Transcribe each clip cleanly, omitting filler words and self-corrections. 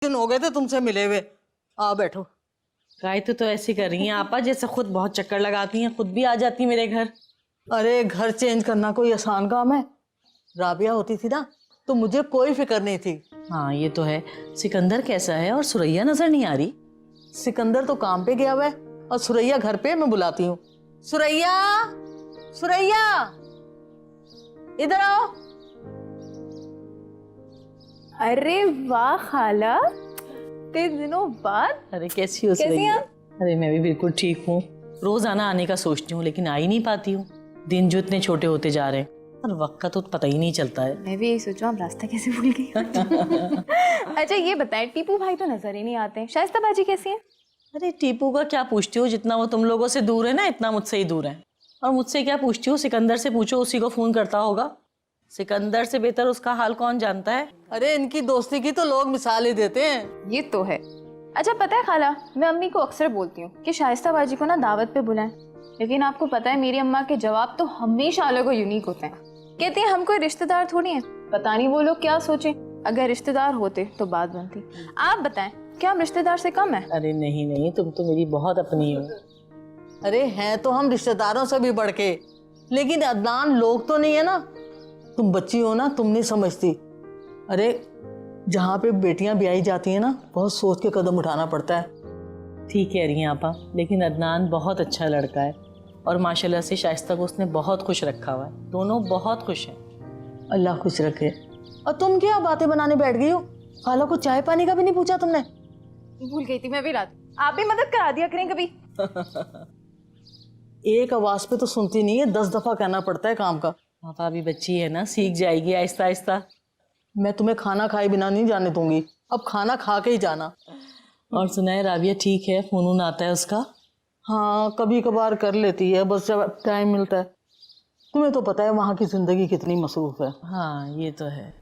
दिन हो गए थे तुमसे मिले हुए। आ बैठो। गाय तो ऐसी कर रही हैं आपा, जैसे खुद बहुत चक्कर लगाती हैं, खुद भी आ जाती मेरे घर। अरे घर चेंज करना कोई आसान काम है? राबिया होती थी ना तो मुझे कोई फिक्र नहीं थी। हाँ ये तो है। सिकंदर कैसा है और सुरैया नजर नहीं आ रही? सिकंदर तो काम पे गया हुआ है और सुरैया घर पे। मैं बुलाती हूँ। सुरैया, सुरैया इधर आओ। अरे वाह खाला, इतने दिनों बाद। अरे कैसी हो कैसी सुरैया? हैं? अरे मैं भी बिल्कुल ठीक हूँ। रोज आने का सोचती हूँ लेकिन आ ही नहीं पाती हूँ। दिन जो इतने छोटे होते जा रहे हैं और वक्त का तो पता ही नहीं चलता है। मैं भी यही सोचूं, आप रास्ता कैसे भूल गई। अच्छा ये बताएं, टीपू भाई तो नजर ही नहीं आते, शाइस्ता बाजी कैसी है? अरे टीपू का क्या पूछती हो, जितना वो तुम लोगों से दूर है ना इतना मुझसे ही दूर है। और मुझसे क्या पूछती हो, सिकंदर से पूछो, उसी को फोन करता होगा। सिकंदर से बेहतर उसका हाल कौन जानता है। अरे इनकी दोस्ती की तो लोग मिसाल ही देते हैं। ये तो है। अच्छा पता है खाला, मैं अम्मी को अक्सर बोलती हूँ कि शाइस्ता बाजी को ना दावत पे बुलाएं, लेकिन आपको पता है मेरी अम्मा के जवाब तो हमेशा अलग और यूनिक होते हैं। कहती हैं हम कोई रिश्तेदार थोड़ी हैं, पता नहीं वो लोग क्या सोचें, अगर रिश्तेदार होते तो बात बनती। आप बताएं, क्या हम रिश्तेदार से कम है? अरे नहीं नहीं, तुम तो मेरी बहुत अपनी हो। अरे हैं तो हम रिश्तेदारों से भी बढ़ के, लेकिन अदनान लोग तो नहीं है ना। तुम बच्ची हो ना, तुम नहीं समझती। अरे जहाँ पे बेटियां ब्याही जाती हैं ना, बहुत सोच के कदम उठाना पड़ता है। ठीक कह रही हैं आपा, लेकिन अदनान बहुत अच्छा लड़का है और माशाल्लाह से शाइस्ता को उसने बहुत खुश रखा हुआ है। दोनों बहुत खुश हैं। अल्लाह खुश रखे। और तुम क्या बातें बनाने बैठ गई हो? खाला को चाय पानी का भी नहीं पूछा तुमने? भूल गई थी मैं भी रात। आप भी मदद करा दिया करें कभी। एक आवाज पे तो सुनती नहीं है, 10 दफा कहना पड़ता है काम का। आपा अभी बच्ची है ना, सीख जाएगी आहिस्ता आहिस्ता। मैं तुम्हें खाना खाए बिना नहीं जाने दूंगी, अब खाना खा के ही जाना। और सुनाए, राबिया ठीक है? फोन वोन आता है उसका? हाँ कभी कभार कर लेती है, बस जब टाइम मिलता है। तुम्हें तो पता है वहाँ की जिंदगी कितनी मसरूफ है। हाँ ये तो है।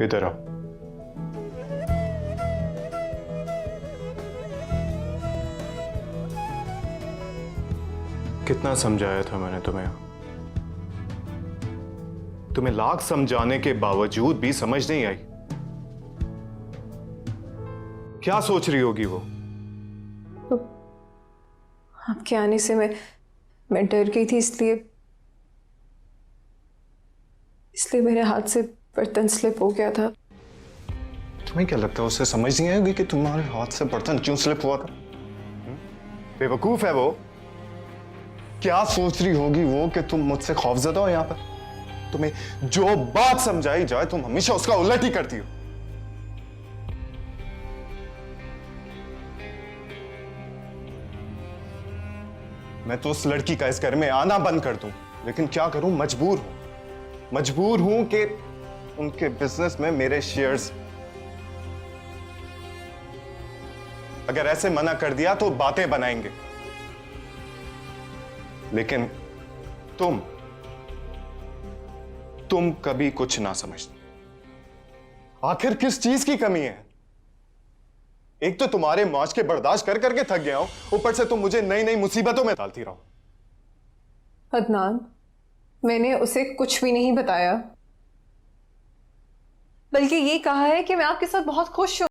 इधर आओ। कितना समझाया था मैंने तुम्हें? तुम्हें लाख समझाने के बावजूद भी समझ नहीं आई। क्या सोच रही होगी वो? आपके आने से मैं डर गई थी, इसलिए मेरे हाथ से बर्तन स्लिप हो गया था। तुम्हें क्या लगता है उसे समझ नहीं आएगी कि तुम्हारे हाथ से बर्तन क्यों स्लिप हुआ था? बेवकूफ है वो। क्या सोच रही होगी वो कि तुम मुझसे खौफजदा हो? यहाँ पर तुम्हें जो बात समझाई जाए तुम हमेशा उसका उलट ही करती हो। मैं तो उस लड़की का इस घर में आना बंद कर दूं, लेकिन क्या करूं, मजबूर हूं कि उनके बिजनेस में मेरे शेयर्स। अगर ऐसे मना कर दिया तो बातें बनाएंगे, लेकिन तुम कभी कुछ ना समझती। आखिर किस चीज की कमी है? एक तो तुम्हारे मौज के बर्दाश्त कर करके थक गया हूं, ऊपर से तुम मुझे नई नई मुसीबतों में डालती रहो। अदनान, मैंने उसे कुछ भी नहीं बताया, बल्कि ये कहा है कि मैं आपके साथ बहुत खुश हूं।